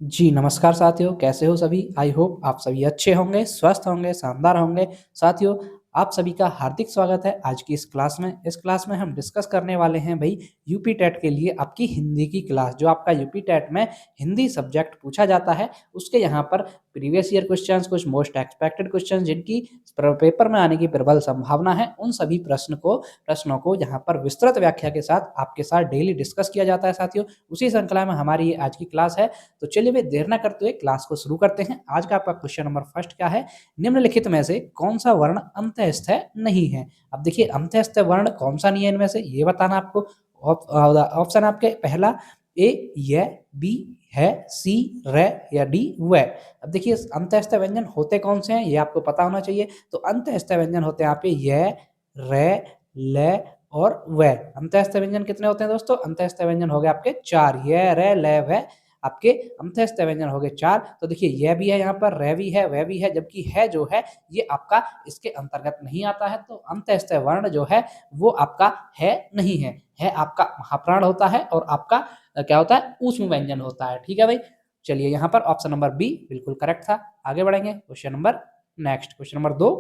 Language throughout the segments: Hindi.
जी, नमस्कार साथियों, कैसे हो सभी? आई होप आप सभी अच्छे होंगे, स्वस्थ होंगे, शानदार होंगे। साथियों, आप सभी का हार्दिक स्वागत है आज की इस क्लास में। इस क्लास में हम डिस्कस करने वाले हैं भई यूपी टेट के लिए आपकी हिंदी की क्लास। जो आपका यूपी टेट में हिंदी सब्जेक्ट पूछा जाता है, उसके यहाँ पर प्रीवियस ईयर क्वेश्चंस, कुछ मोस्ट एक्सपेक्टेड क्वेश्चंस जिनकी पेपर में आने की प्रबल संभावना है, उन सभी प्रश्नों को यहाँ पर विस्तृत व्याख्या के साथ आपके साथ डेली डिस्कस किया जाता है साथियों। उसी श्रृंखला में हमारी ये आज की क्लास है। तो चलिए भाई देर ना करते हुए क्लास को शुरू करते हैं। आज का आपका क्वेश्चन नंबर फर्स्ट क्या है? निम्नलिखित में से कौन सा वर्ण अंतःस्थ नहीं है? अब देखिए अंतःस्थ वर्ण कौन सा नहीं है इनमें से, ये बताना आपको। ऑप्शन आपके पहला ए य, बी है, सी र या डी व। अब देखिए अंतःस्थ व्यंजन होते कौन से हैं ये आपको पता होना चाहिए। तो अंतःस्थ व्यंजन होते हैं आपके य, र, ल और व। अंतःस्थ व्यंजन कितने होते हैं दोस्तों? अंतःस्थ व्यंजन हो गए आपके चार, य, र, ल, व। आपके अंतःस्थ व्यंजन हो गए चार। तो देखिए यह भी है, यहाँ पर रह भी है, वह भी है, जबकि है जो है ये आपका इसके अंतर्गत नहीं आता है। तो अंतःस्थ वर्ण जो है वो आपका है नहीं है आपका महाप्राण होता है और आपका क्या होता है? ऊष्म व्यंजन होता है। ठीक है भाई, चलिए यहाँ पर ऑप्शन नंबर बी बिल्कुल करेक्ट था। आगे बढ़ेंगे question number next, question number 2।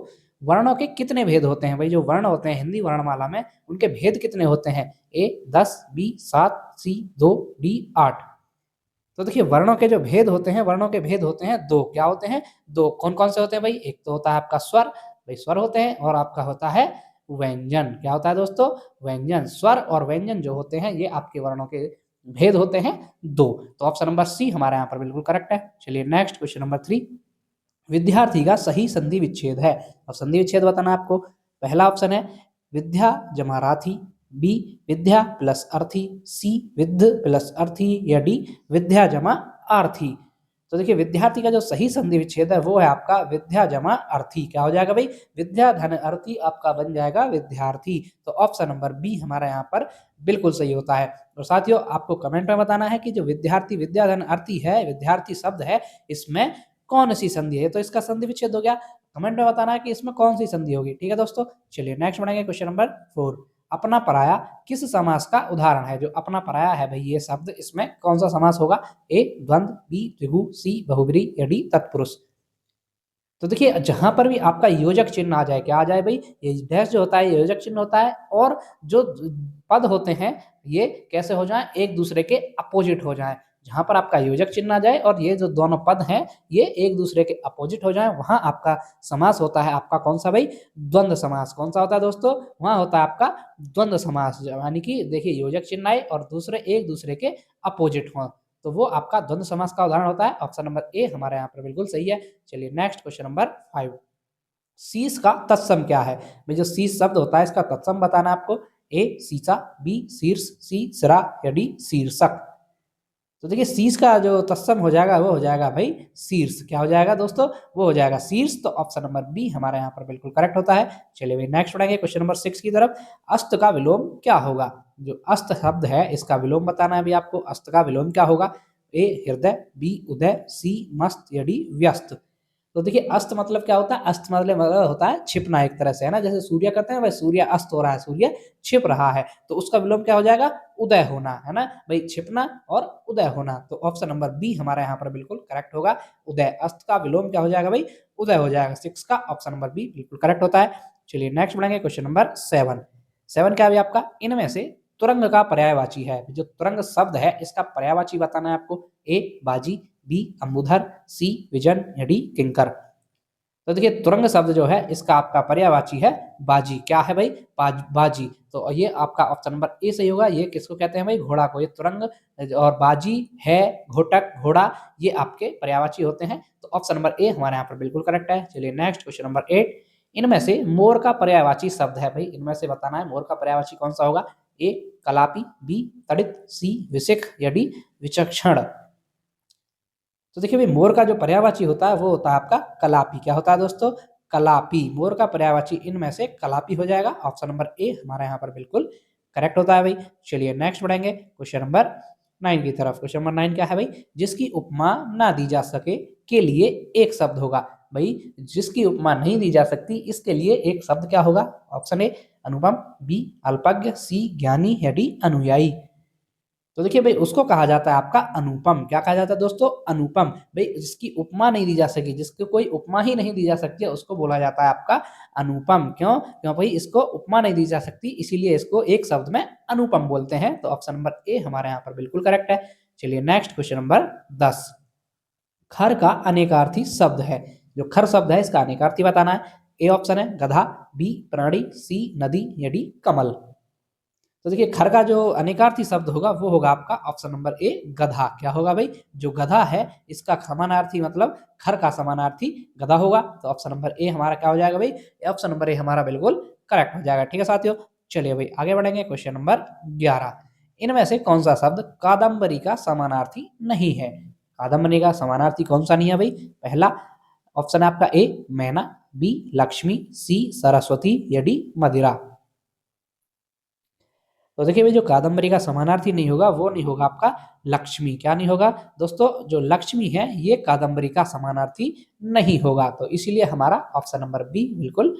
वर्णों के कितने भेद होते हैं? भाई जो वर्ण होते हैं हिंदी वर्णमाला में, उनके भेद कितने होते हैं? ए 10, बी 7, सी 2, डी 8। तो देखिए वर्णों के जो भेद होते हैं, वर्णों के भेद होते हैं दो। क्या होते हैं? दो। कौन कौन से होते हैं भाई? एक तो होता है आपका स्वर, भाई स्वर होते हैं, और आपका होता है व्यंजन। क्या होता है दोस्तों? व्यंजन। स्वर और व्यंजन जो होते हैं ये आपके वर्णों के भेद होते हैं दो। तो ऑप्शन नंबर सी हमारे यहाँ पर बिल्कुल करेक्ट है। चलिए नेक्स्ट क्वेश्चन नंबर 3। विद्यार्थी का सही संधि विच्छेद है। अब संधि विच्छेद बताना आपको। पहला ऑप्शन है विद्या जमा राथी, बी विद्या प्लस अर्थी, सी विद्ध प्लस अर्थी या डी विद्या जमा आर्थी। तो देखिए विद्यार्थी का जो सही संधि विच्छेद है वो है आपका विद्या जमा अर्थी। क्या हो जाएगा भाई? विद्या धन अर्थी आपका बन जाएगा विद्यार्थी। तो ऑप्शन नंबर बी हमारा यहाँ पर बिल्कुल सही होता है। और साथियों आपको कमेंट में बताना है कि जो विद्यार्थी विद्या धन अर्थी है, विद्यार्थी शब्द है, इसमें कौन सी संधि है? तो इसका संधि विच्छेद हो गया। कमेंट में बताना है कि इसमें कौन सी संधि होगी। ठीक है दोस्तों, चलिए नेक्स्ट बढ़ेंगे क्वेश्चन नंबर 4। अपना पराया किस समास का उदाहरण है? जो अपना पराया है भाई ये शब्द, इसमें कौन सा समास होगा? ए द्वंद्व, बी द्विगु, सी बहुब्री या डी तत्पुरुष। तो देखिए जहां पर भी आपका योजक चिन्ह आ जाए, क्या आ जाए भाई? ये डैश जो होता है ये योजक चिन्ह होता है, और जो पद होते हैं ये कैसे हो जाए? एक दूसरे के अपोजिट हो जाए। जहां पर आपका योजक चिन्ह आ जाए और ये जो दोनों पद हैं ये एक दूसरे के अपोजिट हो जाए, वहां आपका समास होता है आपका कौन सा भाई? द्वंद्व समास। कौन सा होता है दोस्तों? वहां होता है आपका द्वंद्व समास। यानी कि देखिए योजक चिन्ह आए और दूसरे एक दूसरे के अपोजिट हों, तो वो आपका द्वंद्व समास का उदाहरण होता है। ऑप्शन नंबर ए हमारे यहाँ पर बिल्कुल सही है। चलिए नेक्स्ट क्वेश्चन नंबर 5। शीश का तत्सम क्या है? भाई जो शीश शब्द होता है इसका तत्सम बताना आपको। ए शीशा, बी शीर्ष, सी सिरा या डी शीर्षक। तो देखिए शीर्ष का जो तत्सम हो जाएगा वो हो जाएगा भाई शीर्ष। क्या हो जाएगा दोस्तों? वो हो जाएगा शीर्ष। तो ऑप्शन नंबर बी हमारे यहाँ पर बिल्कुल करेक्ट होता है। चलिए भाई नेक्स्ट बढ़ेंगे क्वेश्चन नंबर 6 की तरफ। अस्त का विलोम क्या होगा? जो अस्त शब्द है इसका विलोम बताना है अभी आपको। अस्त का विलोम क्या होगा? ए हृदय, बी उदय, सी मस्त या डी व्यस्त। तो देखिए अस्त मतलब क्या होता है? अस्त मतलब होता है छिपना एक तरह से, है ना। जैसे सूर्य कहते हैं भाई सूर्य अस्त हो रहा है, सूर्य छिप रहा है, तो उसका विलोम क्या हो जाएगा? उदय होना, है ना भाई, छिपना और उदय होना। तो ऑप्शन नंबर बी हमारे यहाँ पर बिल्कुल करेक्ट होगा। उदय। अस्त का विलोम क्या हो जाएगा भाई? उदय हो जाएगा। 6 का ऑप्शन नंबर बी बिल्कुल करेक्ट होता है। चलिए नेक्स्ट बढ़ेंगे क्वेश्चन नंबर 7। 7 क्या है आपका? इनमें से तुरंग का पर्यायवाची है। जो तुरंग शब्द है इसका पर्यायवाची बताना है आपको। ए बाजी, बी अंबुधर, सी विजन या डी किंकर। तो देखिए तुरंग शब्द जो है इसका आपका पर्यायवाची है बाजी। क्या है भाई? बाजी। तो ये आपका ऑप्शन नंबर ए सही होगा। ये किसको कहते हैं भाई? घोड़ा को। ये तुरंग और बाजी है, घोटक, घोड़ा, ये आपके पर्यायवाची होते हैं। तो ऑप्शन नंबर ए हमारे यहाँ पर बिल्कुल करेक्ट है। चलिए नेक्स्ट क्वेश्चन नंबर 8। इनमें से मोर का पर्यायवाची शब्द है भाई, इनमें से बताना है मोर का पर्यायवाची कौन सा होगा? ए कलापी, बी तड़ित, सी विशिख या डी विचक्षण। तो देखिए भाई मोर का जो पर्यायवाची होता है वो होता है आपका कलापी। क्या होता है दोस्तों? कलापी। मोर का पर्यायवाची इनमें से कलापी हो जाएगा। ऑप्शन नंबर ए हमारे यहाँ पर बिल्कुल करेक्ट होता है भाई। चलिए नेक्स्ट बढ़ेंगे क्वेश्चन नंबर 9 की तरफ। क्वेश्चन नंबर 9 क्या है भाई? जिसकी उपमा ना दी जा सके के लिए एक शब्द होगा। भाई जिसकी उपमा नहीं दी जा सकती इसके लिए एक शब्द क्या होगा? ऑप्शन ए अनुपम, बी अल्पज्ञ, सी ज्ञानी या डी अनुयायी। तो देखिए भाई उसको कहा जाता है आपका अनुपम। क्या कहा जाता है दोस्तों? अनुपम। भाई जिसकी उपमा नहीं दी जा सकी, जिसकी कोई उपमा ही नहीं दी जा सकती है, उसको बोला जाता है आपका अनुपम। क्यों? क्यों भाई इसको उपमा नहीं दी जा सकती, इसीलिए इसको एक शब्द में अनुपम बोलते हैं। तो ऑप्शन नंबर ए हमारे यहाँ पर बिल्कुल करेक्ट है। चलिए नेक्स्ट क्वेश्चन नंबर 10। खर का अनेकार्थी शब्द है। जो खर शब्द है इसका अनेकार्थी बताना है। ए ऑप्शन है गधा, बी प्राणी, सी नदी या डी कमल। तो देखिए खर का जो अनेकार्थी शब्द होगा वो होगा आपका ऑप्शन नंबर ए गधा। क्या होगा भाई? जो गधा है इसका समानार्थी मतलब खर का समानार्थी गधा होगा। तो ऑप्शन नंबर ए हमारा क्या हो जाएगा भाई? ऑप्शन नंबर ए हमारा बिल्कुल करेक्ट हो जाएगा। ठीक है साथियों, चलिए भाई आगे बढ़ेंगे। Question number 11। इनमें से कौन सा शब्द कादम्बरी का समानार्थी नहीं है? कादम्बरी का समानार्थी कौन सा नहीं है भाई? पहला ऑप्शन है आपका ए मैना, बी लक्ष्मी, सी सरस्वती या डी मदिरा। तो देखिए भाई जो कादम्बरी का समानार्थी नहीं होगा वो नहीं होगा आपका लक्ष्मी। क्या नहीं होगा दोस्तों? जो लक्ष्मी है ये कादम्बरी का समानार्थी नहीं होगा। तो इसीलिए हमारा ऑप्शन नंबर बी बिल्कुल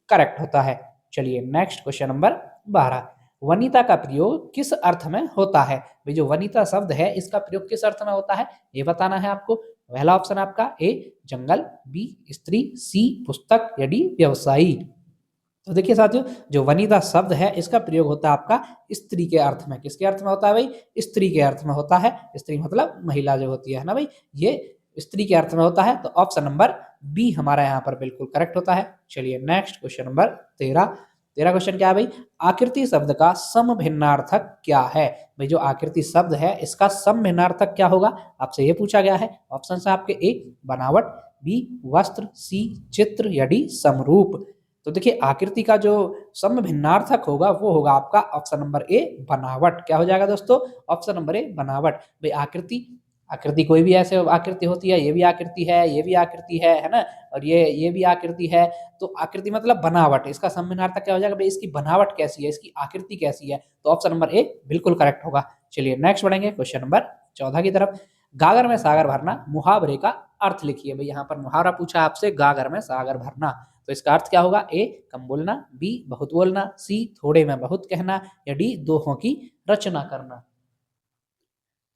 करेक्ट होता है। चलिए नेक्स्ट क्वेश्चन नंबर 12। वनिता का प्रयोग किस अर्थ में होता है? भाई जो वनिता शब्द है इसका प्रयोग किस अर्थ में होता है ये बताना है आपको। पहला ऑप्शन आपका ए जंगल, बी स्त्री, सी पुस्तक या डी व्यवसायी। तो देखिए साथियों जो वनिता शब्द है इसका प्रयोग होता है आपका स्त्री के अर्थ में। किसके अर्थ में होता है भाई? स्त्री के अर्थ में होता है। स्त्री मतलब महिला जो होती है ना भाई, ये स्त्री के अर्थ में होता है। तो ऑप्शन नंबर बी हमारा यहाँ पर बिल्कुल करेक्ट होता है। चलिए नेक्स्ट क्वेश्चन नंबर 13। 13 क्वेश्चन क्या है भाई? आकृति शब्द का समभिन्नार्थक क्या है? भाई जो आकृति शब्द है इसका समभिन्नार्थक क्या होगा आपसे ये पूछा गया है। ऑप्शन है आपके ए बनावट, बी वस्त्र, सी चित्र या डी समरूप। तो देखिए आकृति का जो समभिन्नार्थक होगा वो होगा आपका ऑप्शन नंबर ए बनावट। क्या हो जाएगा दोस्तों? ऑप्शन नंबर ए बनावट। भाई आकृति आकृति कोई भी ऐसे आकृति होती है, ये भी आकृति है, ये भी आकृति है ना, और ये भी आकृति है। तो आकृति मतलब बनावट, इसका समभिन्नार्थक क्या हो जाएगा भाई? इसकी बनावट कैसी है, इसकी आकृति कैसी है। तो ऑप्शन नंबर ए बिल्कुल करेक्ट होगा। चलिए नेक्स्ट बढ़ेंगे क्वेश्चन नंबर 14 की तरफ। गागर में सागर भरना मुहावरे का अर्थ लिखिए। भाई यहाँ पर मुहावरा पूछा आपसे गागर में सागर भरना। तो इसका अर्थ क्या होगा? ए कम बोलना, बी बहुत बोलना, सी थोड़े में बहुत कहना या डी दोहों की रचना करना।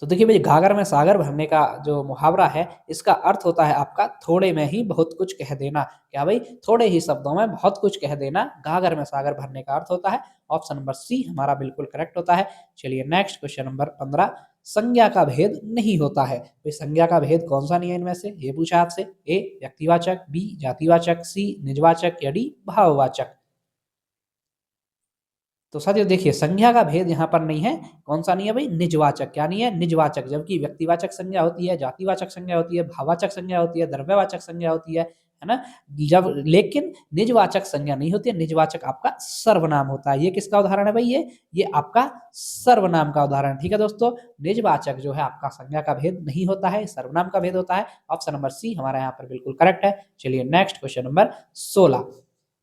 तो देखिए भाई घाघर में सागर भरने का जो मुहावरा है इसका अर्थ होता है आपका थोड़े में ही बहुत कुछ कह देना। क्या भाई? थोड़े ही शब्दों में बहुत कुछ कह देना घाघर में सागर भरने का अर्थ होता है। ऑप्शन नंबर सी हमारा बिल्कुल करेक्ट होता है। चलिए नेक्स्ट क्वेश्चन नंबर 15। संज्ञा का भेद नहीं होता है। भाई संज्ञा का भेद कौन सा नहीं है इनमें से ये पूछा आपसे। ए व्यक्तिवाचक, बी जातिवाचक, सी निजवाचक या डी भाववाचक। तो साथियों देखिए संज्ञा का भेद यहाँ पर नहीं है। कौन सा नहीं है भाई? निजवाचक। क्या नहीं है? निजवाचक। जबकि व्यक्तिवाचक संज्ञा होती है, जातिवाचक संज्ञा होती है, भाववाचक संज्ञा होती है, द्रव्यवाचक संज्ञा होती है ना। जब लेकिन निजवाचक संज्ञा नहीं होती है। निजवाचक आपका सर्वनाम होता है। ये किसका उदाहरण है भाई? ये आपका सर्वनाम का उदाहरण। ठीक है दोस्तों, निजवाचक जो है आपका संज्ञा का भेद नहीं होता है, सर्वनाम का भेद होता है। ऑप्शन नंबर सी हमारा यहाँ पर बिल्कुल करेक्ट है। चलिए नेक्स्ट क्वेश्चन नंबर 16।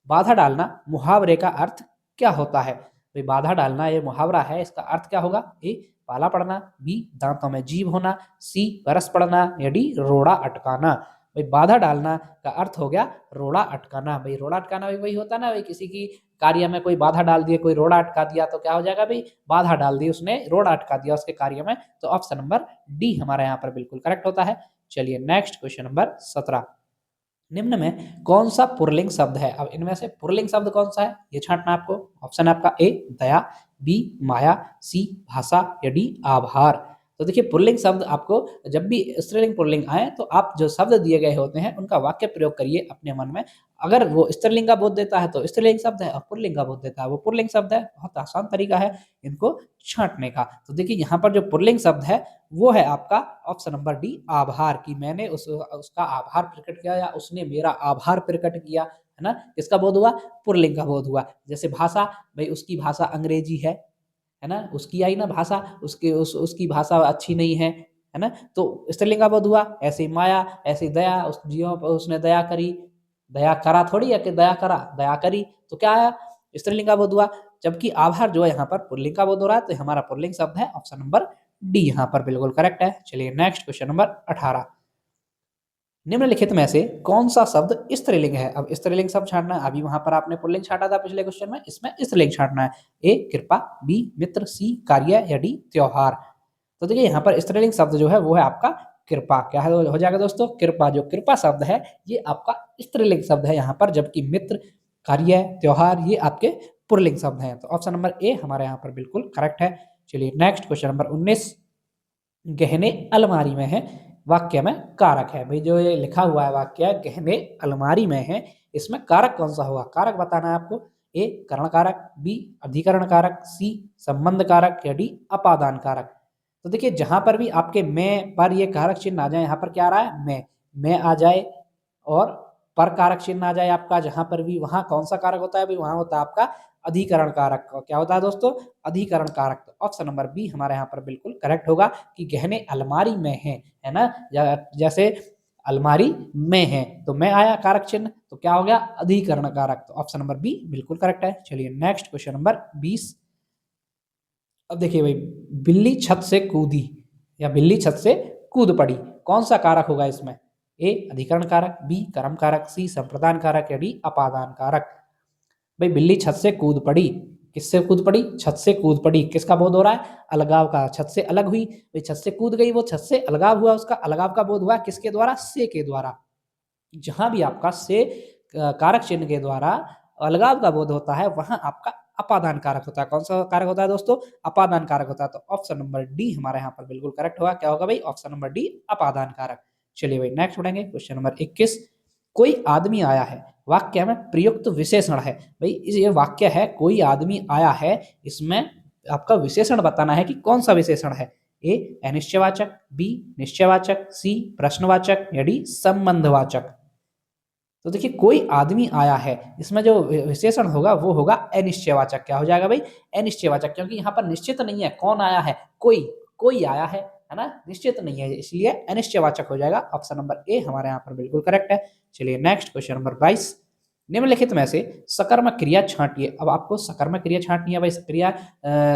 बाधा डालना मुहावरे का अर्थ क्या होता है? भाई बाधा डालना ये मुहावरा है, इसका अर्थ क्या होगा? ए पाला पड़ना, बी दांतों में जीभ होना, सी बरस पड़ना या डी रोड़ा अटकाना। भाई बाधा डालना का अर्थ हो गया रोड़ा अटकाना। भाई रोड़ा अटकाना भी वही होता है ना भाई, किसी की कार्य में कोई बाधा डाल दिए, कोई रोड़ा अटका दिया तो क्या हो जाएगा भाई? बाधा डाल दी उसने, रोड़ा अटका दिया उसके कार्य में। तो ऑप्शन नंबर डी हमारा यहाँ पर बिल्कुल करेक्ट होता है। चलिए नेक्स्ट क्वेश्चन नंबर 17। निम्न में कौन सा पुल्लिंग शब्द है? अब इनमें से पुल्लिंग शब्द कौन सा है ये छांटना आपको। ऑप्शन है आपका ए दया, बी माया, सी भाषा या डी आभार। तो देखिए पुल्लिंग शब्द आपको जब भी स्त्रीलिंग पुल्लिंग आए तो आप जो शब्द दिए गए होते हैं उनका वाक्य प्रयोग करिए अपने मन में। अगर वो स्त्रीलिंग का बोध देता है तो स्त्रीलिंग शब्द है, और पुल्लिंग का बोध देता है वो पुल्लिंग शब्द है। बहुत आसान तरीका है इनको छांटने का। तो देखिए यहाँ पर जो पुल्लिंग शब्द है वो है आपका ऑप्शन नंबर डी आभार। कि मैंने उसका आभार प्रकट किया या उसने मेरा आभार प्रकट किया, है ना। किसका बोध हुआ? पुल्लिंग का बोध हुआ। जैसे भाषा, भाई उसकी भाषा अंग्रेजी है ना, उसकी आई ना भाषा, उसकी भाषा अच्छी नहीं है ना, तो स्त्रीलिंग का बोध हुआ। ऐसे ही माया, ऐसे ही दया, उस जीवों पर उसने दया करी। दया करा थोड़ी है कि दया करा, दया करी तो क्या आया? स्त्रीलिंग का बोध हुआ। जबकि आभार जो है यहाँ पर पुल्लिंग का बोध हो रहा है, तो हमारा पुल्लिंग शब्द है। ऑप्शन नंबर डी यहाँ पर बिल्कुल करेक्ट है। चलिए नेक्स्ट क्वेश्चन नंबर 18। निम्नलिखित में से कौन सा शब्द स्त्रीलिंग है? अब स्त्रीलिंग शब्द छांटना है। अभी वहां पर आपने पुल्लिंग छाटा था पिछले क्वेश्चन में, इसमें स्त्रीलिंग छांटना है। ए कृपा, बी मित्र, सी कार्य या डी त्योहार। तो देखिए यहाँ पर स्त्रीलिंग शब्द जो है वो है आपका कृपा। क्या है हो जाएगा दोस्तों? कृपा। जो कृपा शब्द है ये आपका स्त्रीलिंग शब्द है यहाँ पर, जबकि मित्र, कार्य, त्योहार ये आपके पुल्लिंग शब्द हैं। तो ऑप्शन नंबर ए हमारे यहाँ पर बिल्कुल करेक्ट है। चलिए नेक्स्ट क्वेश्चन नंबर 19, गहने अलमारी में है, वाक्य में कारक है। भाई जो ये लिखा हुआ है वाक्य गहने अलमारी में है, इसमें कारक कौन सा होगा? कारक बताना है आपको। ए करण कारक, बी अधिकरण कारक, सी संबंध कारक या डी अपादान कारक। तो देखिए जहां पर भी आपके में पर ये कारक चिन्ह आ जाए, यहाँ पर क्या आ रहा है? में आ जाए और पर कारक चिन्ह आ जाए आपका जहां पर भी, वहां कौन सा कारक होता है भाई? वहां होता है आपका अधिकरण कारक। क्या होता है दोस्तों? अधिकरण कारक। तो ऑप्शन नंबर बी हमारे यहाँ पर बिल्कुल करेक्ट होगा कि गहने अलमारी में है ना। जैसे अलमारी में है तो मैं आया कारक चिन्ह, तो क्या हो गया? अधिकरण कारक। तो ऑप्शन नंबर बी बिल्कुल करेक्ट है। चलिए नेक्स्ट क्वेश्चन नंबर 20। अब देखिए भाई, बिल्ली छत से कूदी या बिल्ली छत से कूद पड़ी, कौन सा कारक होगा इसमें? ए अधिकरण कारक, बी कर्म कारक, सी संप्रदान कारक या डी अपादान कारक। भाई बिल्ली छत से कूद पड़ी, किससे कूद पड़ी? छत से कूद पड़ी। किसका बोध हो रहा है? अलगाव का। छत से अलग हुई, भाई छत से कूद गई, वो छत से अलगाव हुआ, उसका अलगाव का बोध हुआ किसके द्वारा? से के द्वारा। जहां भी आपका से कारक चिन्ह के द्वारा अलगाव का बोध होता है वहां आपका अपादान कारक होता है। कौन सा कारक होता है दोस्तों? अपादान कारक होता है। तो ऑप्शन नंबर डी हमारे यहाँ पर बिल्कुल करेक्ट होगा। क्या होगा भाई? ऑप्शन नंबर डी अपादान कारक। चलिए भाई नेक्स्ट बढ़ेंगे, क्वेश्चन नंबर 21, कोई आदमी आया है, वाक्य में प्रयुक्त विशेषण है। भाई ये वाक्य है कोई आदमी आया है, इसमें आपका विशेषण बताना है कि कौन सा विशेषण है। ए अनिश्चयवाचक, बी निश्चयवाचक, सी प्रश्नवाचक या डी संबंधवाचक। तो देखिए कोई आदमी आया है, इसमें जो विशेषण होगा वो होगा अनिश्चयवाचक। क्या हो जाएगा भाई? अनिश्चयवाचक, क्योंकि यहाँ पर निश्चित नहीं है कौन आया है, कोई आया है ना, निश्चित नहीं है, इसलिए अनिश्चयवाचक हो जाएगा। ऑप्शन नंबर ए हमारे यहाँ पर बिल्कुल करेक्ट है। चलिए नेक्स्ट क्वेश्चन नंबर 22, निम्नलिखित में से सकर्मक क्रिया छांटिए। अब आपको सकर्मक क्रिया छांटनी है भाई। क्रिया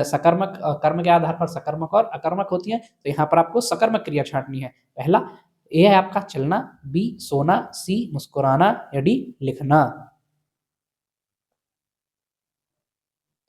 सकर्मक कर्म के आधार पर सकर्मक और अकर्मक होती है, तो यहाँ पर आपको सकर्मक क्रिया छांटनी है। पहला ए है आपका चलना, बी सोना, सी मुस्कुराना या डी लिखना।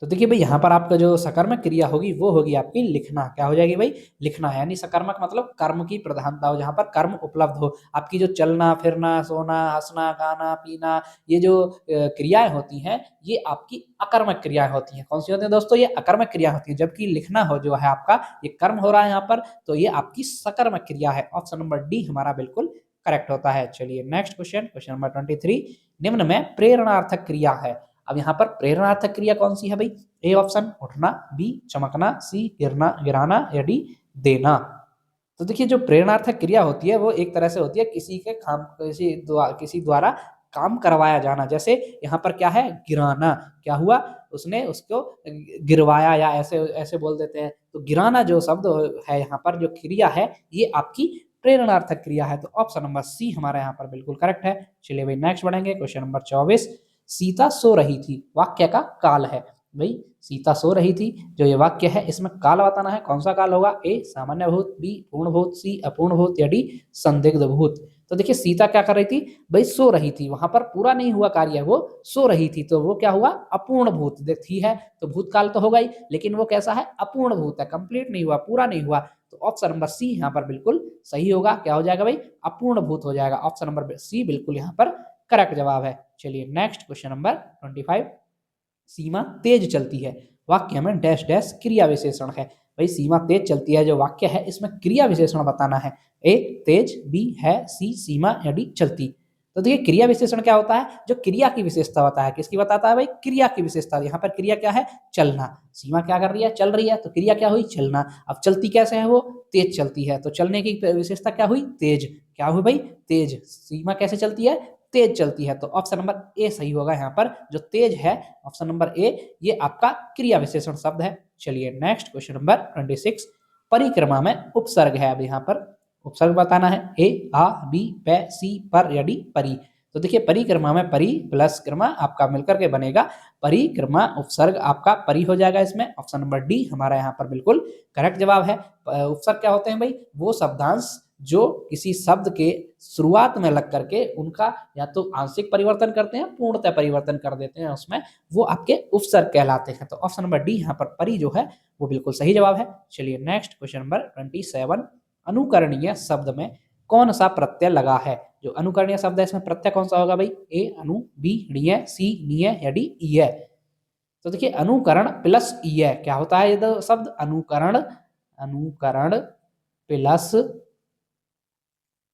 तो देखिए भाई यहाँ पर आपका जो सकर्मक क्रिया होगी वो होगी आपकी लिखना। क्या हो जाएगी भाई? लिखना। यानी सकर्मक मतलब कर्म की प्रधानता हो, जहां पर कर्म उपलब्ध हो। आपकी जो चलना फिरना, सोना, हंसना, गाना, पीना, ये जो क्रियाएं होती हैं ये आपकी अकर्मक क्रियाएं होती हैं। कौन सी होती है दोस्तों? ये अकर्मक क्रिया होती है। जबकि लिखना हो जो है आपका, ये कर्म हो रहा है यहाँ पर, तो ये आपकी सकर्मक क्रिया है। ऑप्शन नंबर डी हमारा बिल्कुल करेक्ट होता है। चलिए नेक्स्ट क्वेश्चन, क्वेश्चन नंबर 23, निम्न में प्रेरणार्थक क्रिया है। अब यहाँ पर प्रेरणार्थक क्रिया कौन सी है भाई? ए ऑप्शन उठना, बी चमकना, सी गिराना या डी देना। तो देखिए जो प्रेरणार्थक क्रिया होती है वो एक तरह से होती है किसी द्वारा काम करवाया जाना। जैसे यहाँ पर क्या है? गिराना। क्या हुआ? उसने उसको गिरवाया, या ऐसे ऐसे बोल देते हैं। तो गिराना जो शब्द है यहाँ पर, जो क्रिया है, ये आपकी प्रेरणार्थक क्रिया है। तो ऑप्शन नंबर सी हमारे यहाँ पर बिल्कुल करेक्ट है। चलिए भाई नेक्स्ट बढ़ेंगे, क्वेश्चन नंबर 24, सीता सो रही थी, वाक्य का काल है। भाई सीता सो रही थी, जो ये वाक्य है इसमें काल बताना है। कौन सा काल होगा? ए सामान्य भूत, बी पूर्ण भूत, सी अपूर्ण भूत या डी संदिग्ध भूत। तो देखिए सीता क्या कर रही थी भाई? सो रही थी। वहां पर पूरा नहीं हुआ कार्य, वो सो रही थी, तो वो क्या हुआ? अपूर्ण भूत थी है, तो भूतकाल तो होगा ही, लेकिन वो कैसा है? अपूर्ण भूत है, कंप्लीट नहीं हुआ, पूरा नहीं हुआ। तो ऑप्शन नंबर सी यहाँ पर बिल्कुल सही होगा। क्या हो जाएगा भाई? अपूर्ण भूत हो जाएगा। ऑप्शन नंबर सी बिल्कुल यहाँ पर करेक्ट जवाब है। चलिए नेक्स्ट क्वेश्चन नंबर 25, सीमा तेज चलती है, वाक्य में डैश डैश क्रिया विशेषण है। भाई सीमा तेज चलती है जो वाक्य है इसमें क्रिया विशेषण बताना है। ए तेज, बी है, सी सीमा या डी चलती। तो देखिए क्रिया विशेषण क्या होता है? जो क्रिया की विशेषता होता है। किसकी बताता है भाई? क्रिया की विशेषता। यहाँ पर क्रिया क्या है? चलना। सीमा क्या कर रही है? चल रही है, तो क्रिया क्या हुई? चलना। अब चलती कैसे है? वो तेज चलती है, तो चलने की विशेषता क्या हुई? तेज। क्या हुई भाई? तेज। सीमा कैसे चलती है? तेज चलती है। तो ऑप्शन नंबर ए सही होगा यहाँ पर। जो तेज है, ऑप्शन नंबर ए, ये आपका क्रिया विशेषण शब्द है। चलिए नेक्स्ट क्वेश्चन नंबर 26, परिक्रमा में उपसर्ग है। अब यहाँ पर उपसर्ग बताना है। ए आ, बी पै, सी पर या डी परी। तो देखिए परिक्रमा में परी प्लस क्रमा आपका मिलकर के बनेगा परिक्रमा, उपसर्ग आपका परी हो जाएगा इसमें। ऑप्शन नंबर डी हमारा यहाँ पर बिल्कुल करेक्ट जवाब है। उपसर्ग क्या होते हैं भाई? वो शब्दांश जो किसी शब्द के शुरुआत में लग करके उनका या तो आंशिक परिवर्तन करते हैं, पूर्णतः परिवर्तन कर देते हैं उसमें, वो आपके उपसर्ग कहलाते हैं। तो ऑप्शन नंबर डी यहाँ पर परी जो है वो बिल्कुल सही जवाब है। चलिए नेक्स्ट क्वेश्चन नंबर 27, अनुकरणीय शब्द में कौन सा प्रत्यय लगा है? जो अनुकरणीय शब्द है इसमें प्रत्यय कौन सा होगा भाई? ए अनु, बी णीय, सी नीय या डी ईय? तो देखिए अनुकरण प्लस ईय क्या होता है? ये शब्द अनुकरण, अनुकरण प्लस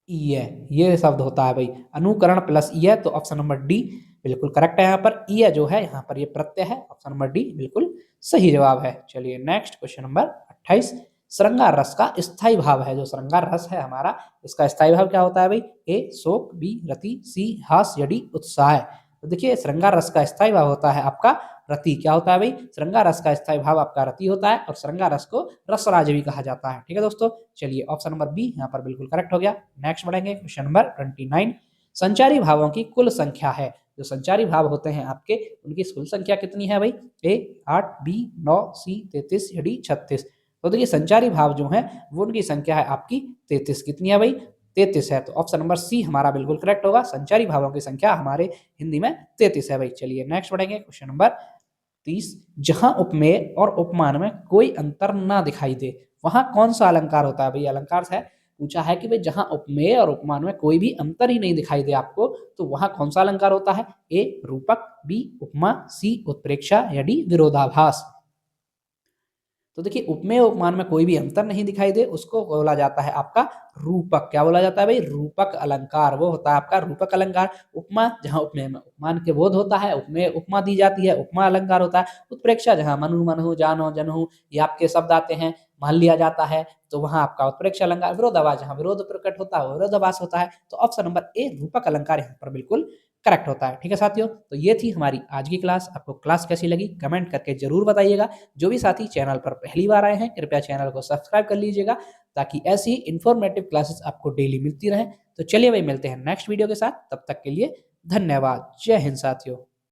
ईय ये शब्द होता है भाई, अनुकरण प्लस ईय। तो ऑप्शन नंबर डी बिल्कुल करेक्ट है। यहाँ पर ईय जो है यहाँ पर ये प्रत्यय है। ऑप्शन नंबर डी बिल्कुल सही जवाब है। चलिए नेक्स्ट क्वेश्चन नंबर 28, श्रृंगार रस का स्थायी भाव है। जो श्रृंगार रस है हमारा, इसका स्थायी भाव क्या होता है भाई? ए शोक, बी रति, सी हास या डी उत्साह। तो देखिए श्रृंगार रस का स्थायी भाव होता है आपका रति। क्या होता है भाई? श्रृंगार रस का स्थायी भाव आपका रति होता है और श्रृंगार रस को रसराज भी कहा जाता है। ठीक है दोस्तों, चलिए ऑप्शन नंबर बी यहाँ पर बिल्कुल करेक्ट हो गया। नेक्स्ट बढ़ेंगे क्वेश्चन नंबर 29, संचारी भावों की कुल संख्या है। जो संचारी भाव होते हैं आपके, उनकी कुल संख्या कितनी है भाई? ए 8, बी 9, सी 33 या डी 36। तो देखिए संचारी भाव जो है वो उनकी संख्या है आपकी 33। कितनी है भाई? 33 है। तो ऑप्शन नंबर सी हमारा बिल्कुल करेक्ट होगा। संचारी भावों की संख्या हमारे हिंदी में 33 है भाई। चलिए नेक्स्ट बढ़ेंगे क्वेश्चन नंबर 30, जहां उपमेय और उपमान में कोई अंतर ना दिखाई दे वहां कौन सा अलंकार होता है भाई? अलंकार है पूछा है कि भाई जहां उपमेय और उपमान में कोई भी अंतर ही नहीं दिखाई दे आपको, तो वहां कौन सा अलंकार होता है? ए रूपक, बी उपमा, सी उत्प्रेक्षा या डी विरोधाभास। तो देखिए उपमेय उपमान में कोई भी अंतर नहीं दिखाई दे उसको बोला जाता है आपका रूपक। क्या बोला जाता है भाई? रूपक अलंकार। वो होता है आपका रूपक अलंकार। उपमा जहां उपमेय में उपमान के बोध होता है, उपमेय उपमा दी जाती है, उपमा अलंकार होता है। उत्प्रेक्षा जहां मनु मनहु जानो जनहु ये आपके शब्द आते हैं, मान लिया जाता है, तो वहां आपका उत्प्रेक्षा अलंकार। विरोधाभास जहां विरोध प्रकट होता है विरोधाभास होता है। तो ऑप्शन नंबर ए रूपक अलंकार यहाँ पर बिल्कुल करेक्ट होता है। ठीक है साथियों, तो ये थी हमारी आज की क्लास। आपको क्लास कैसी लगी कमेंट करके जरूर बताइएगा। जो भी साथी चैनल पर पहली बार आए हैं कृपया चैनल को सब्सक्राइब कर लीजिएगा ताकि ऐसी ही इंफॉर्मेटिव क्लासेस आपको डेली मिलती रहें। तो चलिए भाई मिलते हैं नेक्स्ट वीडियो के साथ, तब तक के लिए धन्यवाद। जय हिंद साथियों।